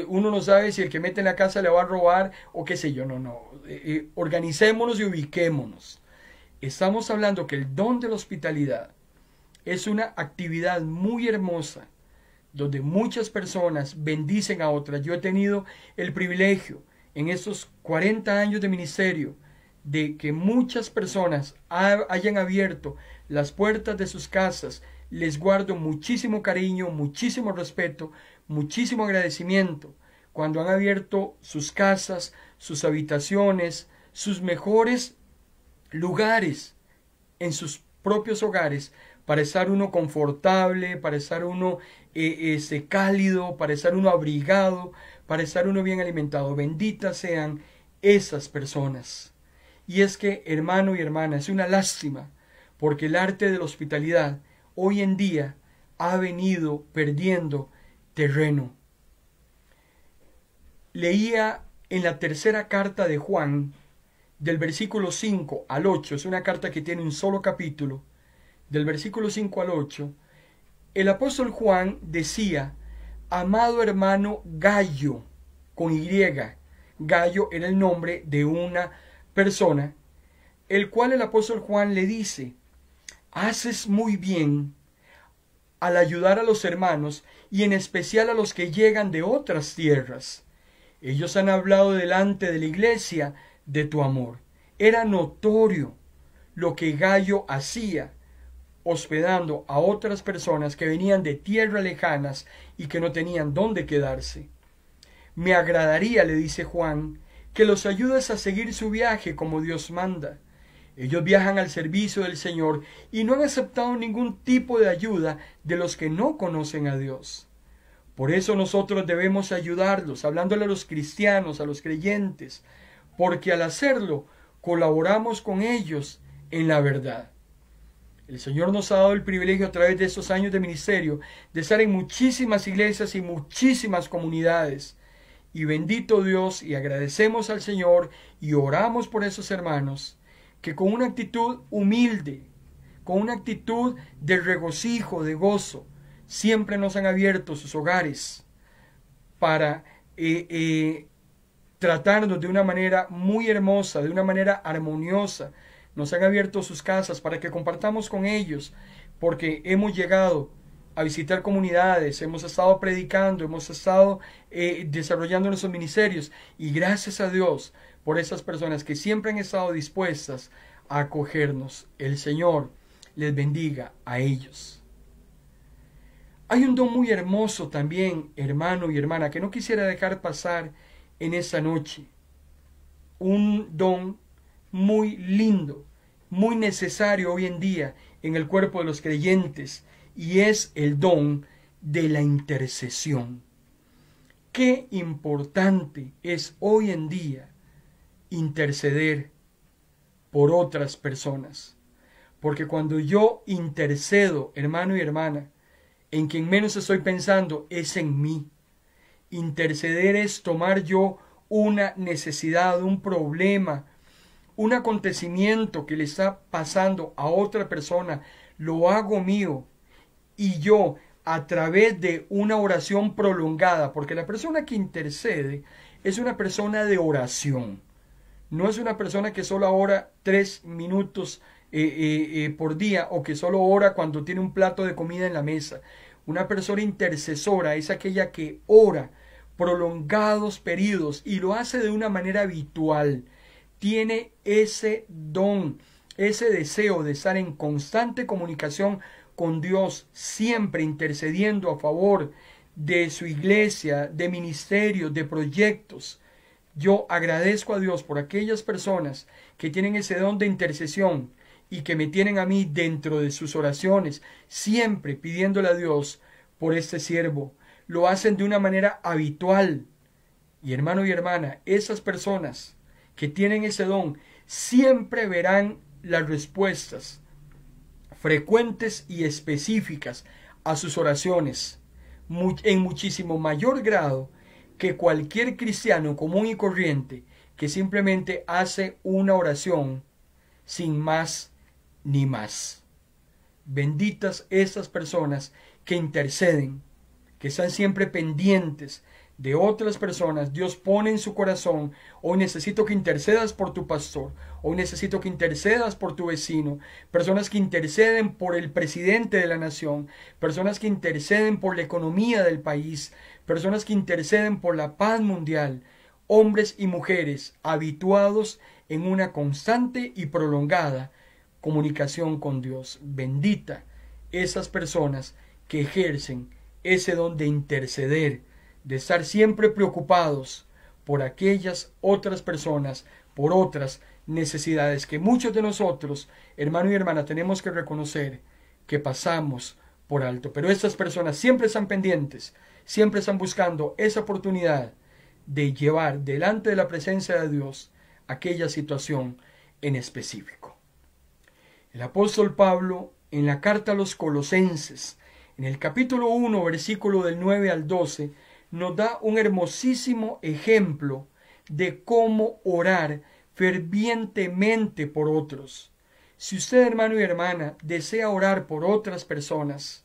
uno no sabe si el que mete en la casa le va a robar o qué sé yo. No. Organicémonos y ubiquémonos. Estamos hablando que el don de la hospitalidad es una actividad muy hermosa donde muchas personas bendicen a otras. Yo he tenido el privilegio en estos 40 años de ministerio de que muchas personas hayan abierto las puertas de sus casas. Les guardo muchísimo cariño, muchísimo respeto, muchísimo agradecimiento cuando han abierto sus casas, sus habitaciones, sus mejores lugares en sus propios hogares para estar uno confortable, para estar uno cálido, para estar uno abrigado, para estar uno bien alimentado. Benditas sean esas personas. Y es que, hermano y hermana, es una lástima porque el arte de la hospitalidad hoy en día ha venido perdiendo terreno. Leía en la tercera carta de Juan, del versículo 5 al 8, es una carta que tiene un solo capítulo, del versículo 5 al 8, el apóstol Juan decía: amado hermano Gayo, con Y, Gayo era el nombre de una persona, el cual el apóstol Juan le dice: haces muy bien al ayudar a los hermanos y en especial a los que llegan de otras tierras. Ellos han hablado delante de la iglesia de tu amor. Era notorio lo que Gayo hacía hospedando a otras personas que venían de tierras lejanas y que no tenían dónde quedarse. Me agradaría, le dice Juan, que los ayudes a seguir su viaje como Dios manda. Ellos viajan al servicio del Señor y no han aceptado ningún tipo de ayuda de los que no conocen a Dios. Por eso nosotros debemos ayudarlos, hablándole a los cristianos, a los creyentes, porque al hacerlo colaboramos con ellos en la verdad. El Señor nos ha dado el privilegio a través de estos años de ministerio de estar en muchísimas iglesias y muchísimas comunidades. Y bendito Dios, y agradecemos al Señor y oramos por esos hermanos que con una actitud humilde, con una actitud de regocijo, de gozo, siempre nos han abierto sus hogares para tratarnos de una manera muy hermosa, de una manera armoniosa. Nos han abierto sus casas para que compartamos con ellos, porque hemos llegado a visitar comunidades, hemos estado predicando, hemos estado desarrollando nuestros ministerios, y gracias a Dios por esas personas que siempre han estado dispuestas a acogernos. El Señor les bendiga a ellos. Hay un don muy hermoso también, hermano y hermana, que no quisiera dejar pasar en esta noche. Un don muy lindo, muy necesario hoy en día en el cuerpo de los creyentes, y es el don de la intercesión. Qué importante es hoy en día interceder por otras personas, porque cuando yo intercedo, hermano y hermana, en quien menos estoy pensando es en mí. Interceder es tomar yo una necesidad, un problema, un acontecimiento que le está pasando a otra persona, lo hago mío, y yo, a través de una oración prolongada, porque la persona que intercede es una persona de oración, no es una persona que solo ora 3 minutos por día, o que solo ora cuando tiene un plato de comida en la mesa. Una persona intercesora es aquella que ora prolongados periodos, y lo hace de una manera habitual. Tiene ese don, ese deseo de estar en constante comunicación con Dios, siempre intercediendo a favor de su iglesia, de ministerios, de proyectos. Yo agradezco a Dios por aquellas personas que tienen ese don de intercesión y que me tienen a mí dentro de sus oraciones, siempre pidiéndole a Dios por este siervo. Lo hacen de una manera habitual. Y hermano y hermana, esas personas que tienen ese don siempre verán las respuestas frecuentes y específicas a sus oraciones, en muchísimo mayor grado que cualquier cristiano común y corriente que simplemente hace una oración sin más ni más. Benditas esas personas que interceden, que están siempre pendientes de otras personas. Dios pone en su corazón: hoy necesito que intercedas por tu pastor, hoy necesito que intercedas por tu vecino. Personas que interceden por el presidente de la nación, personas que interceden por la economía del país, personas que interceden por la paz mundial. Hombres y mujeres habituados en una constante y prolongada comunicación con Dios. Bendita esas personas que ejercen ese don de interceder, de estar siempre preocupados por aquellas otras personas, por otras necesidades que muchos de nosotros, hermano y hermana, tenemos que reconocer que pasamos por alto. Pero estas personas siempre están pendientes, siempre están buscando esa oportunidad de llevar delante de la presencia de Dios aquella situación en específico. El apóstol Pablo, en la carta a los Colosenses, en el capítulo 1, versículo del 9 al 12, nos da un hermosísimo ejemplo de cómo orar fervientemente por otros. Si usted, hermano y hermana, desea orar por otras personas,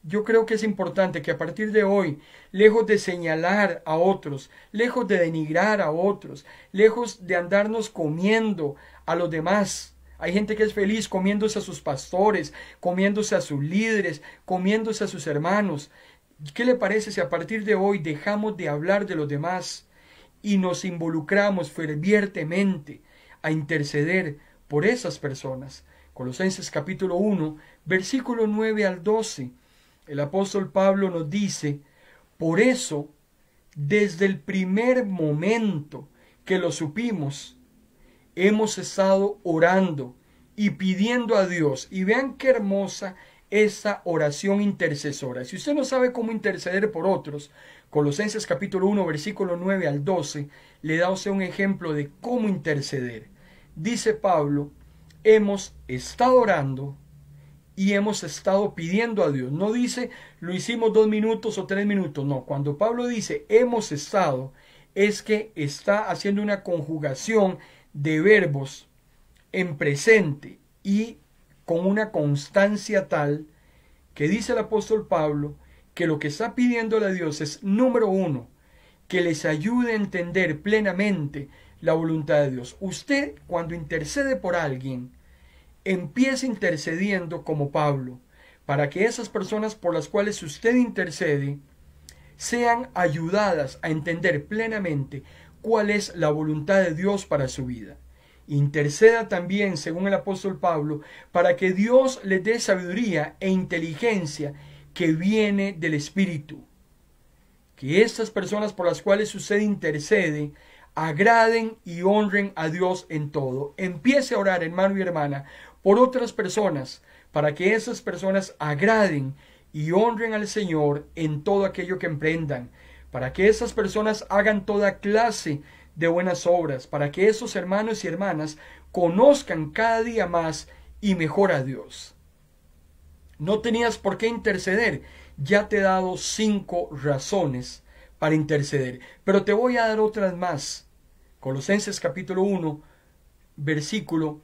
yo creo que es importante que a partir de hoy, lejos de señalar a otros, lejos de denigrar a otros, lejos de andarnos comiendo a los demás. Hay gente que es feliz comiéndose a sus pastores, comiéndose a sus líderes, comiéndose a sus hermanos. ¿Qué le parece si a partir de hoy dejamos de hablar de los demás y nos involucramos fervientemente a interceder por esas personas? Colosenses capítulo 1, versículo 9 al 12. El apóstol Pablo nos dice: por eso, desde el primer momento que lo supimos, hemos estado orando y pidiendo a Dios. Y vean qué hermosa esa oración intercesora. Si usted no sabe cómo interceder por otros, Colosenses capítulo 1, versículo 9 al 12, le da a usted un ejemplo de cómo interceder. Dice Pablo: hemos estado orando y hemos estado pidiendo a Dios. No dice lo hicimos 2 minutos o 3 minutos. No, cuando Pablo dice hemos estado, es que está haciendo una conjugación de verbos en presente y con una constancia tal que dice el apóstol Pablo que lo que está pidiéndole a Dios es, número 1, que les ayude a entender plenamente la voluntad de Dios. Usted, cuando intercede por alguien, empieza intercediendo como Pablo, para que esas personas por las cuales usted intercede sean ayudadas a entender plenamente cuál es la voluntad de Dios para su vida. Interceda también, según el apóstol Pablo, para que Dios les dé sabiduría e inteligencia que viene del Espíritu. Que estas personas por las cuales usted intercede agraden y honren a Dios en todo. Empiece a orar, hermano y hermana, por otras personas, para que esas personas agraden y honren al Señor en todo aquello que emprendan, para que esas personas hagan toda clase de buenas obras, para que esos hermanos y hermanas conozcan cada día más y mejor a Dios. No tenías por qué interceder, ya te he dado 5 razones para interceder, pero te voy a dar otras más. Colosenses capítulo 1, versículo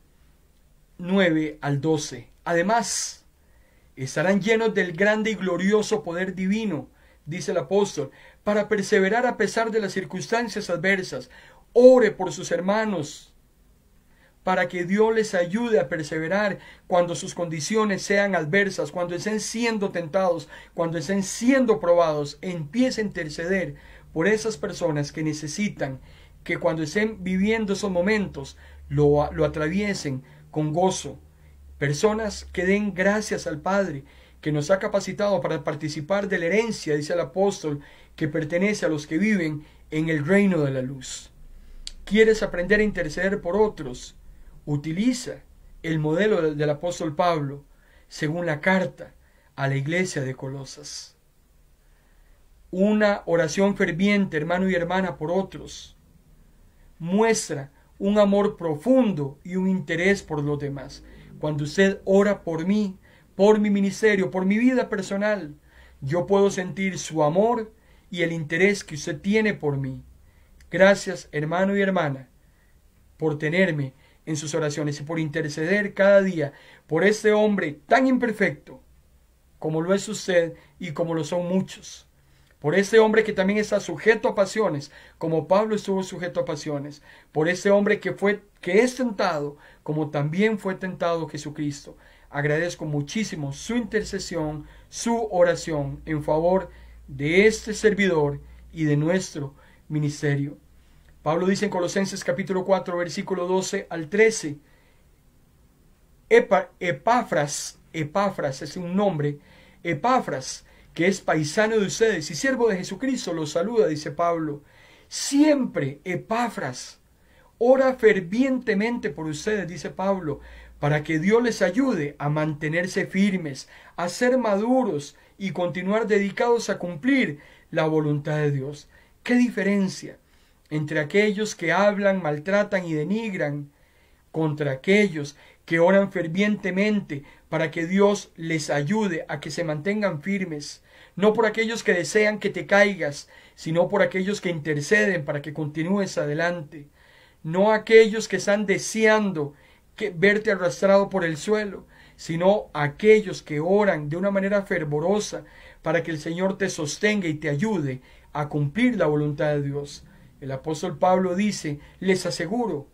9 al 12. Además, estarán llenos del grande y glorioso poder divino, dice el apóstol, para perseverar a pesar de las circunstancias adversas. Ore por sus hermanos, para que Dios les ayude a perseverar cuando sus condiciones sean adversas, cuando estén siendo tentados, cuando estén siendo probados. Empiece a interceder por esas personas que necesitan que cuando estén viviendo esos momentos lo atraviesen con gozo. Personas que den gracias al Padre, que nos ha capacitado para participar de la herencia, dice el apóstol, que pertenece a los que viven en el reino de la luz. ¿Quieres aprender a interceder por otros? Utiliza el modelo del apóstol Pablo, según la carta a la iglesia de Colosas. Una oración ferviente, hermano y hermana, por otros muestra un amor profundo y un interés por los demás. Cuando usted ora por mí, por mi ministerio, por mi vida personal, yo puedo sentir su amor y el interés que usted tiene por mí. Gracias, hermano y hermana, por tenerme en sus oraciones y por interceder cada día por este hombre tan imperfecto como lo es usted y como lo son muchos. Por este hombre que también está sujeto a pasiones, como Pablo estuvo sujeto a pasiones. Por este hombre que es tentado, como también fue tentado Jesucristo. Agradezco muchísimo su intercesión, su oración en favor de este servidor y de nuestro ministerio. Pablo dice en Colosenses capítulo 4, versículo 12 al 13. Epafras es un nombre. Epafras, que es paisano de ustedes y siervo de Jesucristo, los saluda, dice Pablo. Siempre Epafras ora fervientemente por ustedes, dice Pablo, para que Dios les ayude a mantenerse firmes, a ser maduros y continuar dedicados a cumplir la voluntad de Dios. ¿Qué diferencia entre aquellos que hablan, maltratan y denigran contra aquellos que oran fervientemente para que Dios les ayude a que se mantengan firmes? No por aquellos que desean que te caigas, sino por aquellos que interceden para que continúes adelante. No aquellos que están deseando verte arrastrado por el suelo, sino aquellos que oran de una manera fervorosa para que el Señor te sostenga y te ayude a cumplir la voluntad de Dios. El apóstol Pablo dice, les aseguro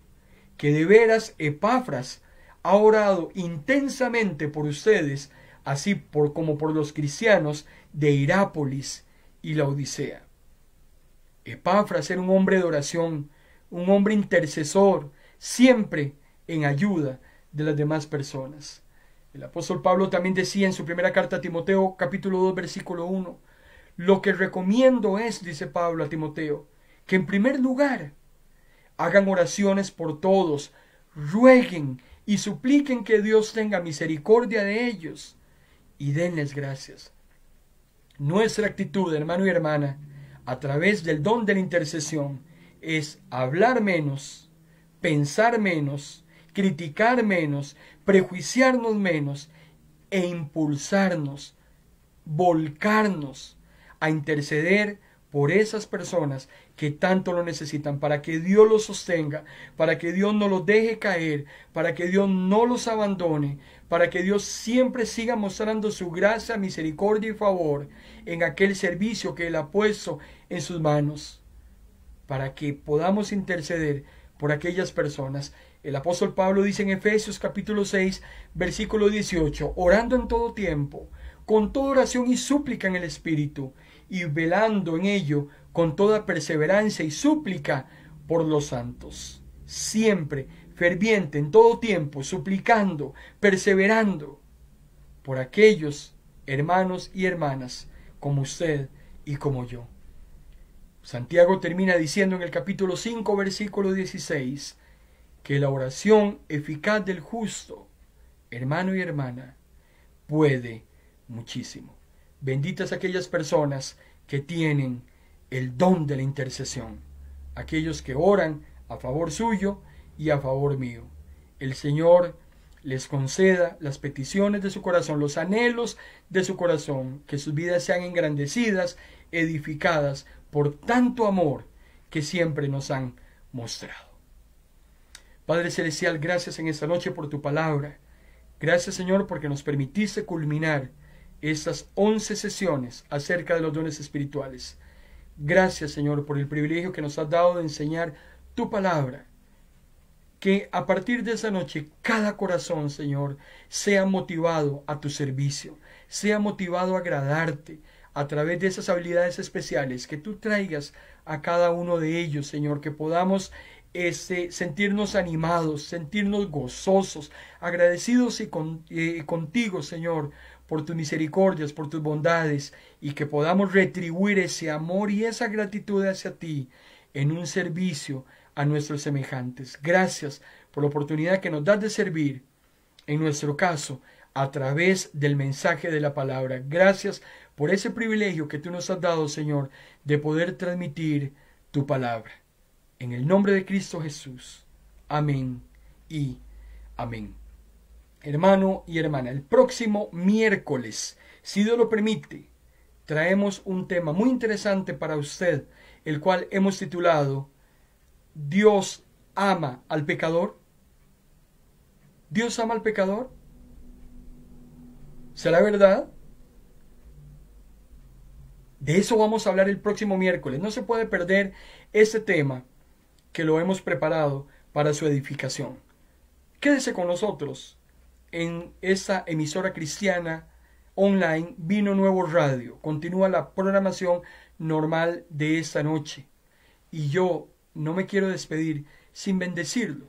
que de veras Epafras ha orado intensamente por ustedes, así como por los cristianos de Hierápolis y la Odisea. Epafras era un hombre de oración, un hombre intercesor, siempre en ayuda de las demás personas. El apóstol Pablo también decía en su primera carta a Timoteo, capítulo 2, versículo 1, lo que recomiendo es, dice Pablo a Timoteo, que en primer lugar hagan oraciones por todos, rueguen y supliquen que Dios tenga misericordia de ellos y denles gracias. Nuestra actitud, hermano y hermana, a través del don de la intercesión, es hablar menos, pensar menos, criticar menos, prejuiciarnos menos e impulsarnos, volcarnos a interceder por esas personas que tanto lo necesitan, para que Dios los sostenga, para que Dios no los deje caer, para que Dios no los abandone, para que Dios siempre siga mostrando su gracia, misericordia y favor en aquel servicio que Él ha puesto en sus manos, para que podamos interceder por aquellas personas. El apóstol Pablo dice en Efesios capítulo 6, versículo 18, orando en todo tiempo, con toda oración y súplica en el Espíritu, y velando en ello con toda perseverancia y súplica por los santos. Siempre ferviente en todo tiempo, suplicando, perseverando por aquellos hermanos y hermanas como usted y como yo. Santiago termina diciendo en el capítulo 5, versículo 16, que la oración eficaz del justo, hermano y hermana, puede muchísimo. Benditas aquellas personas que tienen el don de la intercesión, aquellos que oran a favor suyo y a favor mío. El Señor les conceda las peticiones de su corazón, los anhelos de su corazón, que sus vidas sean engrandecidas, edificadas por tanto amor que siempre nos han mostrado. Padre Celestial, gracias en esta noche por tu palabra. Gracias, Señor, porque nos permitiste culminar estas 11 sesiones acerca de los dones espirituales. Gracias, Señor, por el privilegio que nos has dado de enseñar tu palabra, que a partir de esa noche cada corazón, Señor, sea motivado a tu servicio, sea motivado a agradarte a través de esas habilidades especiales que tú traigas a cada uno de ellos, Señor, que podamos sentirnos animados, sentirnos gozosos, agradecidos contigo, Señor, por tus misericordias, por tus bondades, y que podamos retribuir ese amor y esa gratitud hacia ti en un servicio a nuestros semejantes. Gracias por la oportunidad que nos das de servir, en nuestro caso, a través del mensaje de la palabra. Gracias por ese privilegio que tú nos has dado, Señor, de poder transmitir tu palabra. En el nombre de Cristo Jesús. Amén y amén. Hermano y hermana, el próximo miércoles, si Dios lo permite, traemos un tema muy interesante para usted, el cual hemos titulado ¿Dios ama al pecador? ¿Dios ama al pecador? ¿Será verdad? De eso vamos a hablar el próximo miércoles. No se puede perder este tema que lo hemos preparado para su edificación. Quédese con nosotros en esta emisora cristiana online Vino Nuevo Radio. Continúa la programación normal de esta noche. Y yo no me quiero despedir sin bendecirlo.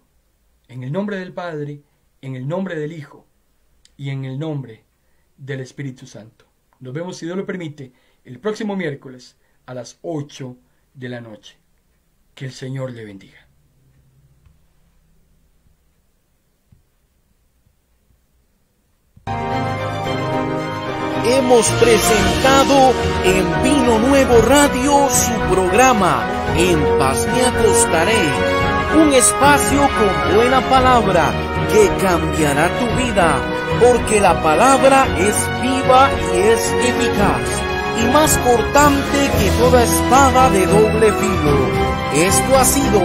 En el nombre del Padre, en el nombre del Hijo y en el nombre del Espíritu Santo. Nos vemos, si Dios lo permite, el próximo miércoles a las 8 de la noche. Que el Señor le bendiga. Hemos presentado en Vino Nuevo Radio su programa En Paz Me Acostaré, un espacio con buena palabra que cambiará tu vida, porque la palabra es viva y es eficaz, y más cortante que toda espada de doble filo. Esto ha sido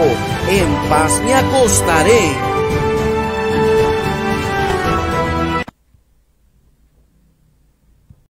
En Paz Me Acostaré.